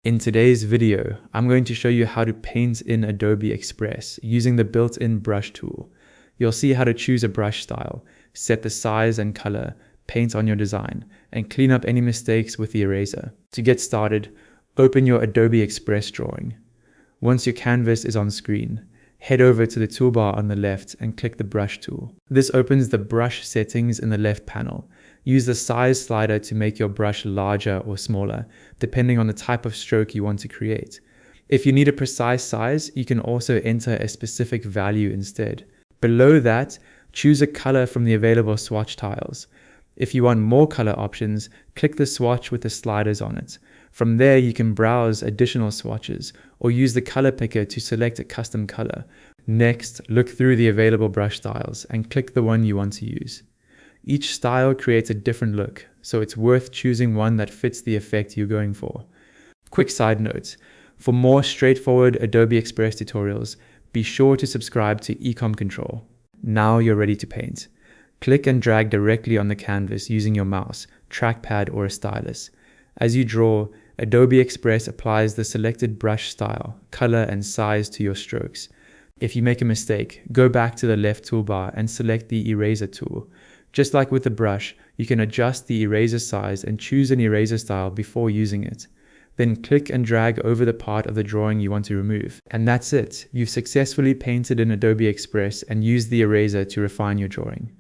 In today's video, I'm going to show you how to paint in Adobe Express using the built-in brush tool. You'll see how to choose a brush style, set the size and color, paint on your design, and clean up any mistakes with the eraser. To get started, open your Adobe Express drawing. Once your canvas is on screen, head over to the toolbar on the left and click the brush tool. This opens the brush settings in the left panel. Use the size slider to make your brush larger or smaller, depending on the type of stroke you want to create. If you need a precise size, you can also enter a specific value instead. Below that, choose a color from the available swatch tiles. If you want more color options, click the swatch with the sliders on it. From there, you can browse additional swatches or use the color picker to select a custom color. Next, look through the available brush styles and click the one you want to use. Each style creates a different look, so it's worth choosing one that fits the effect you're going for. Quick side note, for more straightforward Adobe Express tutorials, be sure to subscribe to Ecom Control. Now you're ready to paint. Click and drag directly on the canvas using your mouse, trackpad, or a stylus. As you draw, Adobe Express applies the selected brush style, color, and size to your strokes. If you make a mistake, go back to the left toolbar and select the eraser tool. Just like with the brush, you can adjust the eraser size and choose an eraser style before using it. Then click and drag over the part of the drawing you want to remove. And that's it. You've successfully painted in Adobe Express and used the eraser to refine your drawing.